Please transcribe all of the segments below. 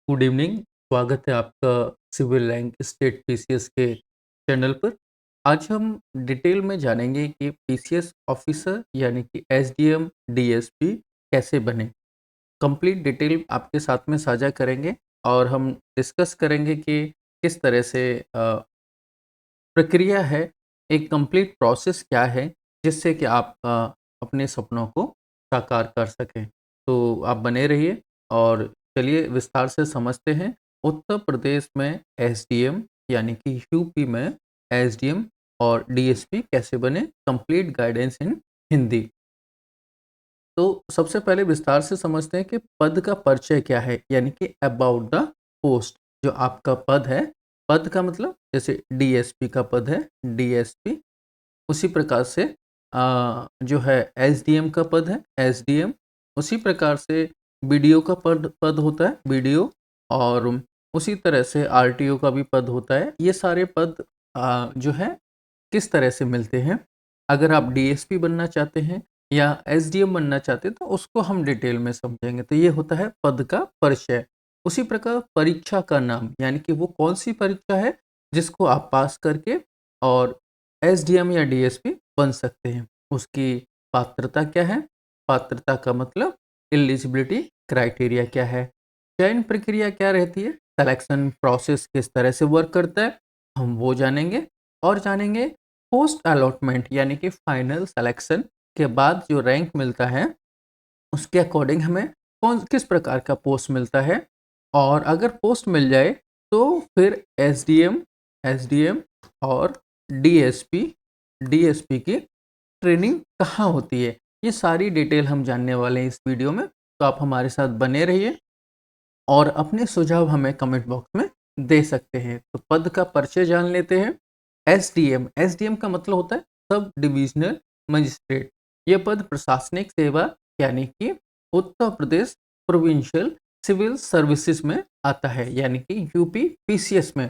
Good evening. स्वागत है आपका सिविल रैंक स्टेट पीसीएस के चैनल पर। आज हम डिटेल में जानेंगे कि पीसीएस ऑफिसर यानी कि एसडीएम डीएसपी कैसे बने। कंप्लीट डिटेल आपके साथ में साझा करेंगे और हम डिस्कस करेंगे कि किस तरह से प्रक्रिया है, एक कंप्लीट प्रोसेस क्या है जिससे कि आप अपने सपनों को साकार कर सकें। तो आप बने रहिए और चलिए विस्तार से समझते हैं। उत्तर प्रदेश में एसडीएम यानी कि यूपी में एसडीएम और डीएसपी कैसे बने, कंप्लीट गाइडेंस इन हिंदी। तो सबसे पहले विस्तार से समझते हैं कि पद का परिचय क्या है, यानी कि अबाउट द पोस्ट। जो आपका पद है, पद का मतलब जैसे डीएसपी का पद है डीएसपी, उसी प्रकार से जो है एसडीएम का पद है एसडीएम, उसी प्रकार से बीडीओ का पद पद होता है बीडीओ, और उसी तरह से आरटीओ का भी पद होता है। ये सारे पद जो है किस तरह से मिलते हैं। अगर आप डीएसपी बनना चाहते हैं या एसडीएम बनना चाहते हैं तो उसको हम डिटेल में समझेंगे। तो ये होता है पद का परिचय। उसी प्रकार परीक्षा का नाम, यानी कि वो कौन सी परीक्षा है जिसको आप पास करके और एसडीएम या डीएसपी बन सकते हैं। उसकी पात्रता क्या है, पात्रता का मतलब एलिजिबिलिटी क्राइटेरिया क्या है, चयन प्रक्रिया क्या रहती है, सिलेक्शन प्रोसेस किस तरह से वर्क करता है, हम वो जानेंगे। और जानेंगे पोस्ट अलॉटमेंट यानी कि फाइनल सिलेक्शन के बाद जो रैंक मिलता है उसके अकॉर्डिंग हमें कौन किस प्रकार का पोस्ट मिलता है। और अगर पोस्ट मिल जाए तो फिर एसडीएम एसडीएम और डीएसपी डीएसपी की ट्रेनिंग कहाँ होती है, ये सारी डिटेल हम जानने वाले हैं इस वीडियो में। तो आप हमारे साथ बने रहिए और अपने सुझाव हमें कमेंट बॉक्स में दे सकते हैं। तो पद का परिचय जान लेते हैं। एसडीएम, एसडीएम का मतलब होता है सब डिविजनल मजिस्ट्रेट। ये पद प्रशासनिक सेवा यानी कि Uttar Pradesh provincial civil services में आता है, यानी कि यूपी पीसीएस में।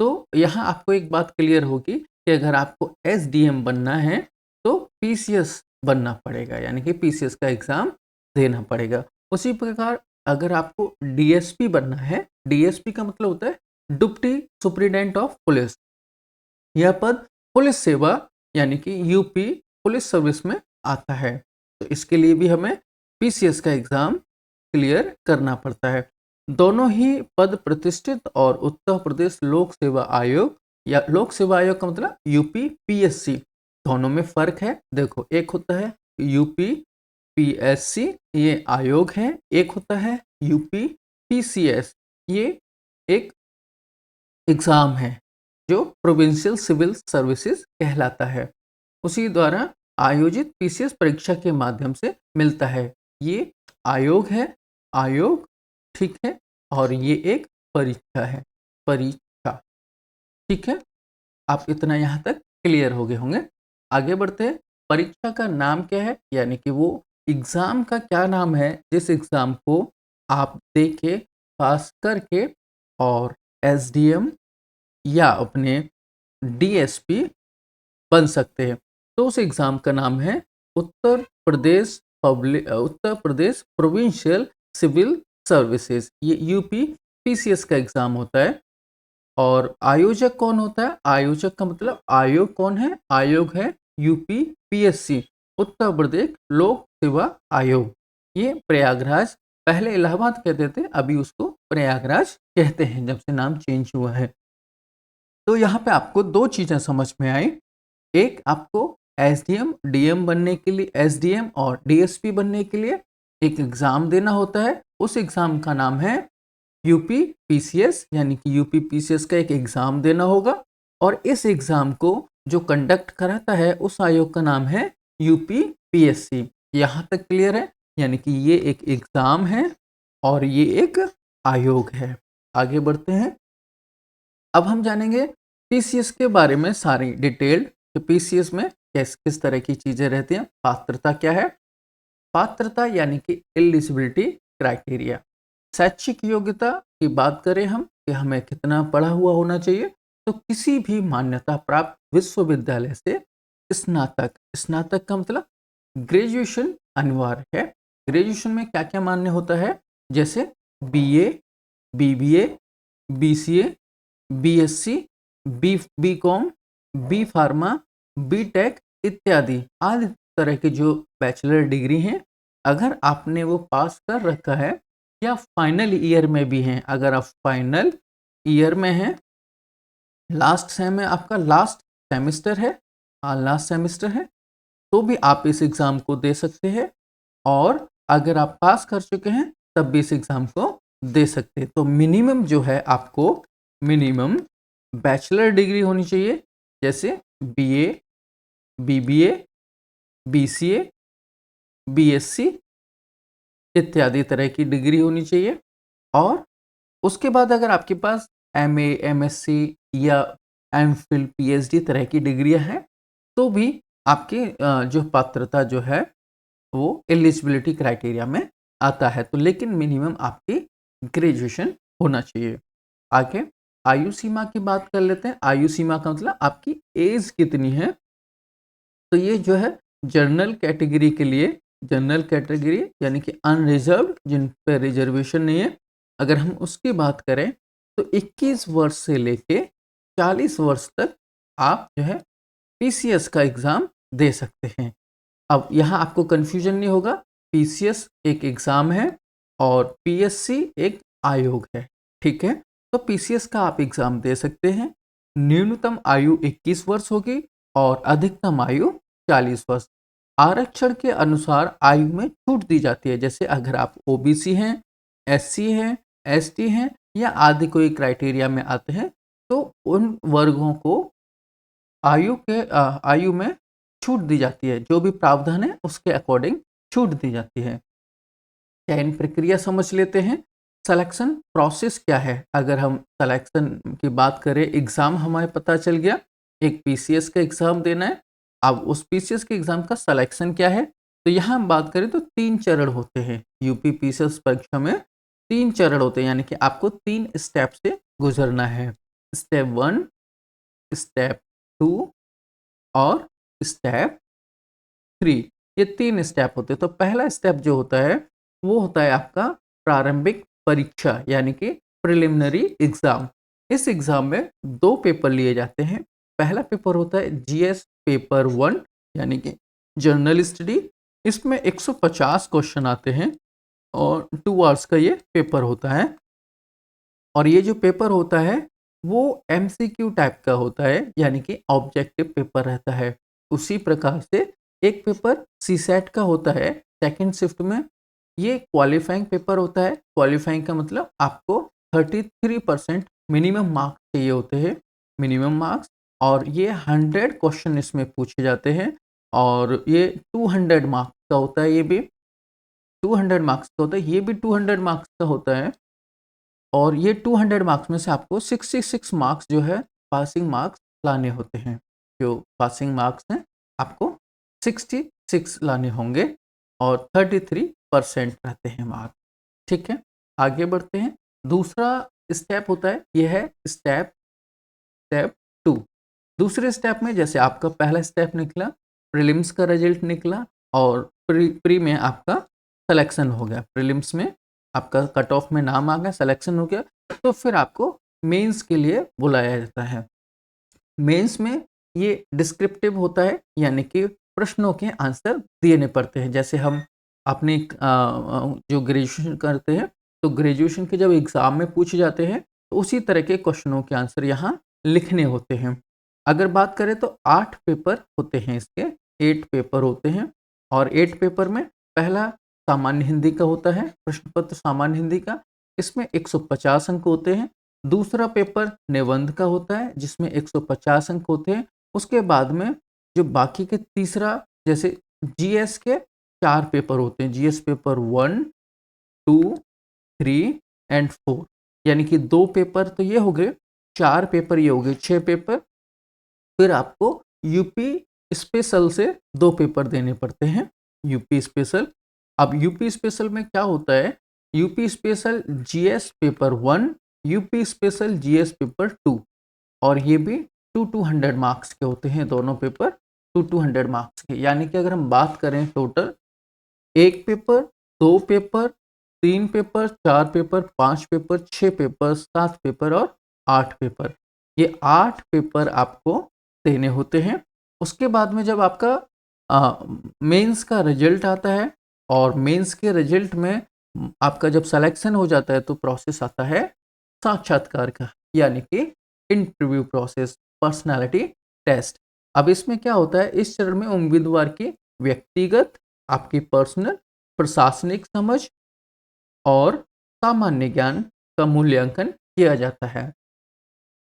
तो यहाँ आपको एक बात क्लियर होगी कि अगर आपको एसडीएम बनना है तो पीसीएस बनना पड़ेगा, यानी कि पीसीएस का एग्ज़ाम देना पड़ेगा। उसी प्रकार अगर आपको डीएसपी बनना है, डीएसपी का मतलब होता है डिप्टी सुप्रीडेंट ऑफ पुलिस। यह पद पुलिस सेवा यानी कि यूपी पुलिस सर्विस में आता है। तो इसके लिए भी हमें पीसीएस का एग्ज़ाम क्लियर करना पड़ता है। दोनों ही पद प्रतिष्ठित और उत्तर प्रदेश लोक सेवा आयोग या लोक सेवा आयोग का मतलब यूपी पीएससी, दोनों में फ़र्क है। देखो, एक होता है यूपी पीएससी, ये आयोग है, एक होता है यूपी पीसीएस, ये एक एग्ज़ाम है जो प्रोविंशियल सिविल सर्विसेज कहलाता है। उसी द्वारा आयोजित पीसीएस परीक्षा के माध्यम से मिलता है। ये आयोग है, आयोग, ठीक है। और ये एक परीक्षा है, परीक्षा, ठीक है। आप इतना यहाँ तक क्लियर हो गए होंगे। आगे बढ़ते हैं। परीक्षा का नाम क्या है, यानी कि वो एग्ज़ाम का क्या नाम है जिस एग्ज़ाम को आप दे के पास करके और एसडीएम या अपने डीएसपी बन सकते हैं। तो उस एग्ज़ाम का नाम है Uttar Pradesh provincial civil services. ये यूपी पीसीएस का एग्ज़ाम होता है। और आयोजक कौन होता है, आयोजक का मतलब आयोग कौन है, आयोग है यूपी पीएससी, उत्तर प्रदेश लोक सेवा आयोग। ये प्रयागराज, पहले इलाहाबाद कहते थे, अभी उसको प्रयागराज कहते हैं जब से नाम चेंज हुआ है। तो यहाँ पे आपको दो चीज़ें समझ में आई। एक, आपको एसडीएम डीएम बनने के लिए, एसडीएम और डीएसपी बनने के लिए एक एग्ज़ाम देना होता है। उस एग्ज़ाम का नाम है यूपी पीसीएस, यानी कि यूपी पीसीएस का एक एग्ज़ाम देना होगा। और इस एग्ज़ाम को जो कंडक्ट कराता है उस आयोग का नाम है यूपी पीएससी। यहाँ तक क्लियर है, यानी कि ये एक एग्ज़ाम है और ये एक आयोग है। आगे बढ़ते हैं। अब हम जानेंगे पीसीएस के बारे में सारी डिटेल्ड, कि पीसीएस में किस किस तरह की चीज़ें रहती हैं। पात्रता क्या है, पात्रता यानी कि एलिजिबिलिटी क्राइटेरिया। शैक्षिक योग्यता की बात करें हम कि हमें कितना पढ़ा हुआ होना चाहिए, तो किसी भी मान्यता प्राप्त विश्वविद्यालय से स्नातक, स्नातक का मतलब ग्रेजुएशन अनिवार्य है। ग्रेजुएशन में क्या क्या मान्य होता है, जैसे BA, BBA, BCA, BSc, BCom, B pharma, BTech इत्यादि आदि तरह के जो बैचलर डिग्री हैं, अगर आपने वो पास कर रखा है या फाइनल ईयर में भी हैं, अगर आप फाइनल ईयर में हैं, लास्ट सेम में आपका लास्ट सेमेस्टर है, लास्ट सेमेस्टर है, तो भी आप इस एग्ज़ाम को दे सकते हैं। और अगर आप पास कर चुके हैं तब भी इस एग्ज़ाम को दे सकते हैं। तो मिनिमम जो है आपको मिनिमम बैचलर डिग्री होनी चाहिए, जैसे बीए, बीबीए, बीसीए, बीएससी इत्यादि तरह की डिग्री होनी चाहिए। और उसके बाद अगर आपके पास एमए, एमएससी या एमफिल, पीएचडी तरह की डिग्रियां हैं, तो भी आपकी जो पात्रता जो है वो एलिजिबिलिटी क्राइटेरिया में आता है। तो लेकिन मिनिमम आपकी ग्रेजुएशन होना चाहिए। आगे आयु सीमा की बात कर लेते हैं। आयु सीमा का मतलब आपकी एज कितनी है। तो ये जो है जनरल कैटेगरी के लिए, जनरल कैटेगरी यानी कि अनरिजर्व्ड, जिन पे रिजर्वेशन नहीं है, अगर हम उसकी बात करें तो 21 वर्ष से लेके 40 वर्ष तक आप जो है पीसीएस का एग्ज़ाम दे सकते हैं। अब यहाँ आपको कन्फ्यूजन नहीं होगा, पीसीएस एक एग्ज़ाम है और पीएससी एक आयोग है, ठीक है? तो पीसीएस का आप एग्ज़ाम दे सकते हैं। न्यूनतम आयु 21 वर्ष होगी और अधिकतम आयु 40 वर्ष। आरक्षण के अनुसार आयु में छूट दी जाती है, जैसे अगर आप ओबीसी हैं, एससी हैं, एसटी हैं या आदि कोई क्राइटेरिया में आते हैं, तो उन वर्गों को आयु में छूट दी जाती है। जो भी प्रावधान है उसके अकॉर्डिंग छूट दी जाती है। चयन प्रक्रिया समझ लेते हैं। सिलेक्शन प्रोसेस क्या है? अगर हम सिलेक्शन की बात करें, एग्ज़ाम हमारे पता चल गया, एक पीसीएस का एग्ज़ाम देना है। अब उस पीसीएस के एग्ज़ाम का सिलेक्शन क्या है? तो यहाँ हम बात करें तो 3 चरण होते हैं। यूपी पीसीएस परीक्षा में 3 चरण होते हैं, यानी कि आपको 3 स्टेप से गुज़रना है। स्टेप 1, स्टेप 2 और स्टेप 3, ये 3 स्टेप होते हैं। तो पहला स्टेप जो होता है वो होता है आपका प्रारंभिक परीक्षा, यानी कि प्रिलिमिनरी एग्ज़ाम। इस एग्ज़ाम में 2 पेपर लिए जाते हैं। पहला पेपर होता है जीएस पेपर 1, यानी कि जनरल स्टडी। इसमें 150 क्वेश्चन आते हैं और 2 आवर्स का ये पेपर होता है। और ये जो पेपर होता है वो एमसीक्यू टाइप का होता है, यानी कि ऑब्जेक्टिव पेपर रहता है। उसी प्रकार से एक पेपर सीसैट का होता है सेकंड शिफ्ट में। ये क्वालिफाइंग पेपर होता है। क्वालिफाइंग का मतलब आपको 33% मिनिमम मार्क्स चाहिए होते हैं, मिनिमम मार्क्स। और ये 100 क्वेश्चन इसमें पूछे जाते हैं और ये 200 मार्क्स का होता है। ये भी 200 मार्क्स का होता है, ये भी 200 मार्क्स का होता है। और ये 200 मार्क्स में से आपको 66 मार्क्स जो है पासिंग मार्क्स लाने होते हैं। जो पासिंग मार्क्स हैं आपको 66 लाने होंगे और 33% रहते हैं मार्क्स, ठीक है? आगे बढ़ते हैं। दूसरा स्टेप होता है, ये है स्टेप स्टेप 2। दूसरे स्टेप में जैसे आपका पहला स्टेप निकला, प्रीलिम्स का रिजल्ट निकला और प्री में आपका सिलेक्शन हो गया। प्रीलिम्स में आपका कट ऑफ में नाम आ गया, सिलेक्शन हो गया, तो फिर आपको मेंस के लिए बुलाया जाता है। मेंस में ये डिस्क्रिप्टिव होता है, यानी कि प्रश्नों के आंसर देने पड़ते हैं। जैसे हम अपने जो ग्रेजुएशन करते हैं, तो ग्रेजुएशन के जब एग्ज़ाम में पूछे जाते हैं, तो उसी तरह के क्वेश्चनों के आंसर यहाँ लिखने होते हैं। अगर बात करें तो 8 पेपर होते हैं इसके, 8 पेपर होते हैं। और 8 पेपर में पहला सामान्य हिंदी का होता है, प्रश्न पत्र सामान्य हिंदी का, इसमें 150 अंक होते हैं। दूसरा पेपर निबंध का होता है जिसमें 150 अंक होते हैं। उसके बाद में जो बाकी के तीसरा, जैसे जीएस के 4 पेपर होते हैं, जीएस पेपर 1, 2, 3 एंड 4, यानी कि 2 पेपर तो ये हो गए, 4 पेपर ये हो गए, 6 पेपर। फिर आपको यूपी स्पेशल से 2 पेपर देने पड़ते हैं, यूपी स्पेशल। अब यूपी स्पेशल में क्या होता है, UP special GS paper 1, UP special GS paper 2, और ये भी 2-200 मार्क्स के होते हैं दोनों पेपर, 2-200 मार्क्स के। यानी कि अगर हम बात करें total, 1 paper, 2 paper, 3 paper, 4 paper, 5 paper, 6 paper, 7 paper और 8 पेपर। ये 8 पेपर आपको देने होते हैं। उसके बाद में जब आपका मेंस का रिज़ल्ट आता है और मेंस के रिज़ल्ट में आपका जब सिलेक्शन हो जाता है तो प्रोसेस आता है साक्षात्कार का, यानी कि इंटरव्यू प्रोसेस, पर्सनैलिटी टेस्ट। अब इसमें क्या होता है, इस चरण में उम्मीदवार की व्यक्तिगत, आपकी पर्सनल, प्रशासनिक समझ और सामान्य ज्ञान का मूल्यांकन किया जाता है।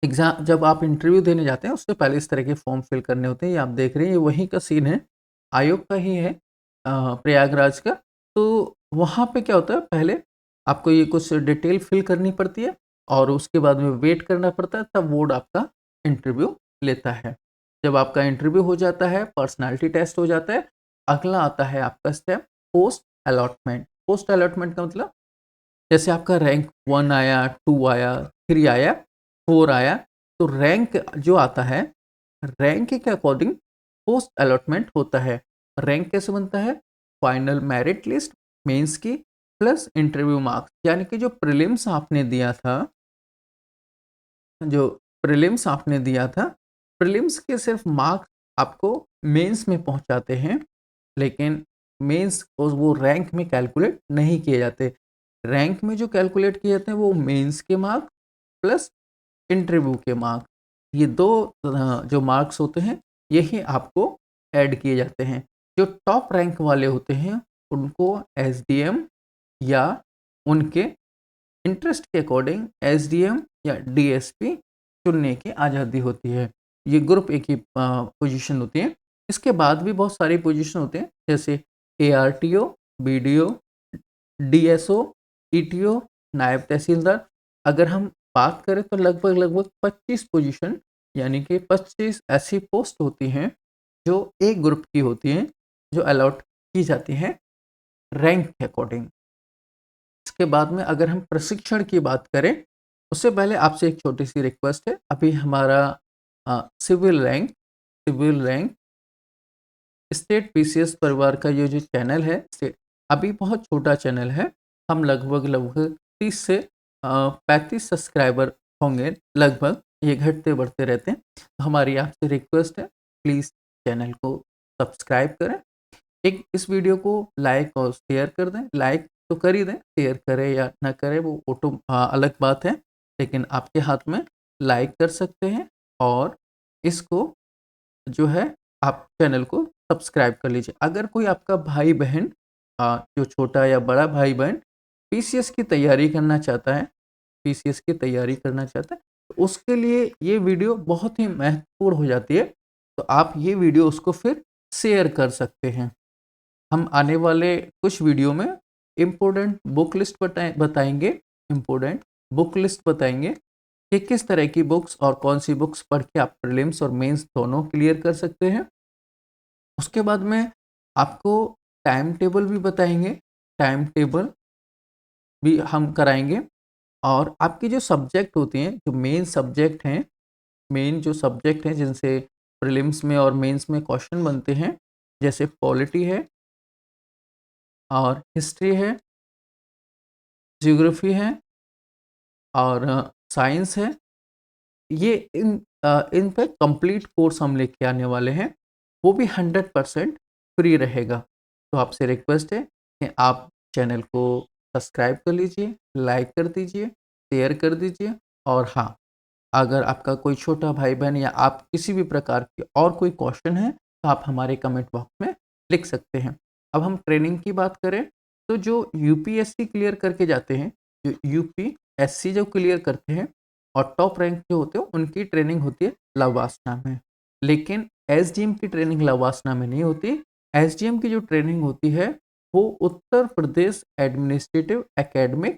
एग्ज़ाम जब आप इंटरव्यू देने जाते हैं उससे पहले इस तरह के फॉर्म फिल करने होते हैं। ये आप देख रहे हैं, ये वहीं का सीन है, आयोग का ही है, प्रयागराज का। तो वहाँ पे क्या होता है, पहले आपको ये कुछ डिटेल फिल करनी पड़ती है और उसके बाद में वेट करना पड़ता है, तब बोर्ड आपका इंटरव्यू लेता है। जब आपका इंटरव्यू हो जाता है, पर्सनैलिटी टेस्ट हो जाता है, अगला आता है आपका step post allotment. Post allotment का मतलब जैसे आपका रैंक 1 आया, 2 आया, 3 आया, 4 आया, तो रैंक जो आता है, रैंक के अकॉर्डिंग पोस्ट अलॉटमेंट होता है। रैंक कैसे बनता है? फाइनल मेरिट लिस्ट मेंस की प्लस इंटरव्यू मार्क्स, यानी कि जो प्रीलिम्स आपने दिया था, जो प्रीलिम्स आपने दिया था, प्रीलिम्स के सिर्फ मार्क्स आपको मेंस में पहुँचाते हैं, लेकिन मेंस और वो रैंक में कैलकुलेट नहीं किए जाते। रैंक में जो कैलकुलेट किए जाते हैं वो मेंस के मार्क्स प्लस इंटरव्यू के मार्क्स, ये 2 जो मार्क्स होते हैं यही आपको ऐड किए जाते हैं। जो टॉप रैंक वाले होते हैं उनको एसडीएम या उनके इंटरेस्ट के अकॉर्डिंग एसडीएम या डीएसपी चुनने की आज़ादी होती है। ये ग्रुप ए की पोजीशन होती है। इसके बाद भी बहुत सारी पोजीशन होते हैं, जैसे एआरटीओ, बीडीओ, डीएसओ, ईटीओ, नायब तहसीलदार। अगर हम बात करें तो लगभग 25 पोजीशन, यानी कि 25 ऐसी पोस्ट होती हैं जो एक ग्रुप की होती हैं, जो अलॉट की जाती हैं रैंक के अकॉर्डिंग। इसके बाद में अगर हम प्रशिक्षण की बात करें, उससे पहले आपसे एक छोटी-सी रिक्वेस्ट है। अभी हमारा सिविल रैंक स्टेट पीसीएस परिवार का ये जो चैनल है, अभी बहुत छोटा चैनल है। हम लगभग 30 से 35 सब्सक्राइबर होंगे लगभग, ये घटते-बढ़ते रहते हैं। तो हमारी आपसे रिक्वेस्ट है, प्लीज़ चैनल को सब्सक्राइब करें। एक इस वीडियो को लाइक और शेयर कर दें। लाइक तो कर ही दें, शेयर करें या ना करें वो अलग बात है, लेकिन आपके हाथ में लाइक कर सकते हैं और इसको जो है आप चैनल को सब्सक्राइब कर लीजिए। अगर कोई आपका भाई-बहन जो छोटा या बड़ा भाई-बहन पीसीएस की तैयारी करना चाहता है, पीसीएस की तैयारी करना चाहता है, तो उसके लिए ये वीडियो बहुत ही महत्वपूर्ण हो जाती है। तो आप ये वीडियो उसको फिर शेयर कर सकते हैं। हम आने वाले कुछ वीडियो में इम्पोर्टेंट बुक लिस्ट बताएँगे, इम्पोर्टेंट बुक लिस्ट बताएँगे कि किस तरह की बुक्स और कौन-सी बुक्स पढ़ के आप प्रीलिम्स और मेंस दोनों क्लियर कर सकते हैं। उसके बाद में आपको टाइम टेबल भी बताएँगे, टाइम टेबल भी हम कराएँगे और आपकी जो सब्जेक्ट होती हैं, जो मेन सब्जेक्ट हैं, मेन जो सब्जेक्ट हैं जिनसे प्रीलिम्स में और मेंस में क्वेश्चन बनते हैं, जैसे पॉलिटी है और हिस्ट्री है, ज्योग्राफी है और साइंस है। ये इन पे कंप्लीट कोर्स हम लेके आने वाले हैं, वो भी 100% फ्री रहेगा। तो आपसे रिक्वेस्ट है कि आप चैनल को सब्सक्राइब कर लीजिए, लाइक कर दीजिए, शेयर कर दीजिए और हाँ, अगर आपका कोई छोटा भाई-बहन या आप किसी भी प्रकार के और कोई क्वेश्चन है, तो आप हमारे कमेंट बॉक्स में लिख सकते हैं। अब हम ट्रेनिंग की बात करें, तो जो यूपीएससी क्लियर करके जाते हैं, जो यूपीएससी जो क्लियर करते हैं और टॉप रैंक जो होते हैं, उनकी ट्रेनिंग होती है लवासना में। लेकिन एसडीएम की ट्रेनिंग लवासना में नहीं होती। एसडीएम की जो ट्रेनिंग होती है, वो उत्तर प्रदेश एडमिनिस्ट्रेटिव एकेडमी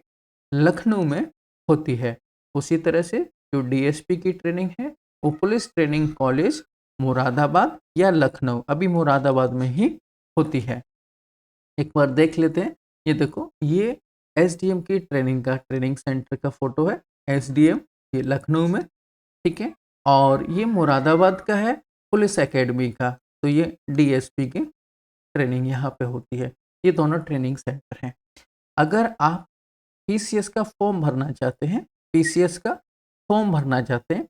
लखनऊ में होती है। उसी तरह से जो डीएसपी की ट्रेनिंग है, वो पुलिस ट्रेनिंग कॉलेज मुरादाबाद या लखनऊ, अभी मुरादाबाद में ही होती है। एक बार देख लेते हैं। ये देखो, ये एसडीएम की ट्रेनिंग का ट्रेनिंग सेंटर का फ़ोटो है। एसडीएम ये लखनऊ में, ठीक है? और ये मुरादाबाद का है पुलिस एकेडमी का, तो ये डीएसपी की ट्रेनिंग यहाँ पे होती है। ये दोनों ट्रेनिंग सेंटर हैं। अगर आप पीसीएस का फॉर्म भरना चाहते हैं, पीसीएस का फॉर्म भरना चाहते हैं,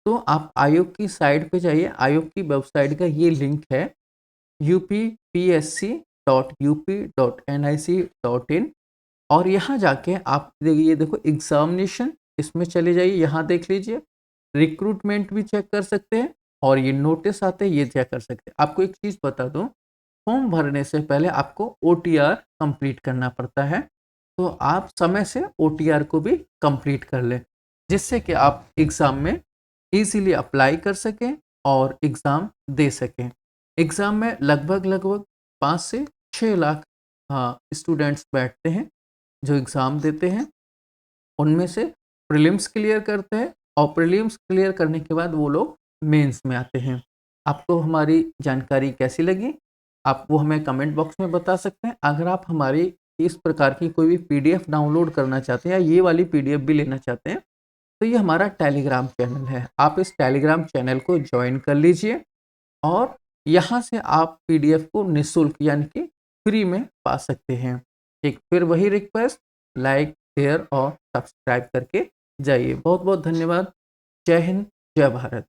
तो आप आयोग की साइट पे जाइए। आयोग की वेबसाइट का ये लिंक है uppsc.up.nic.in और यहाँ जाके आप ये देखो एग्ज़ामिनेशन, इसमें चले जाइए, यहाँ देख लीजिए। रिक्रूटमेंट भी चेक कर सकते हैं और ये नोटिस आते हैं, ये चेक कर सकते हैं। आपको एक चीज़ बता दूँ, फॉर्म भरने से पहले आपको ओटीआर कंप्लीट करना पड़ता है, तो आप समय से ओटीआर को भी कंप्लीट कर लें, जिससे कि आप एग्ज़ाम में ईज़िली अप्लाई कर सकें और एग्ज़ाम दे सकें। एग्ज़ाम में लगभग 5 से 6 लाख स्टूडेंट्स बैठते हैं, जो एग्ज़ाम देते हैं। उनमें से प्रीलिम्स क्लियर करते हैं और प्रीलिम्स क्लियर करने के बाद वो लोग मेंस में आते हैं। आपको हमारी जानकारी कैसी लगी? आप वो हमें कमेंट बॉक्स में बता सकते हैं। अगर आप हमारी इस प्रकार की कोई भी पीडीएफ डाउनलोड करना चाहते हैं या ये वाली पीडीएफ भी लेना चाहते हैं, तो ये हमारा टेलीग्राम चैनल है। आप इस टेलीग्राम चैनल को जॉइन कर लीजिए और यहाँ से आप पीडीएफ को निःशुल्क यानी कि फ्री में पा सकते हैं। एक फिर वही रिक्वेस्ट, लाइक, शेयर और सब्सक्राइब करके जाइए। बहुत-बहुत धन्यवाद। जय हिंद, जय भारत।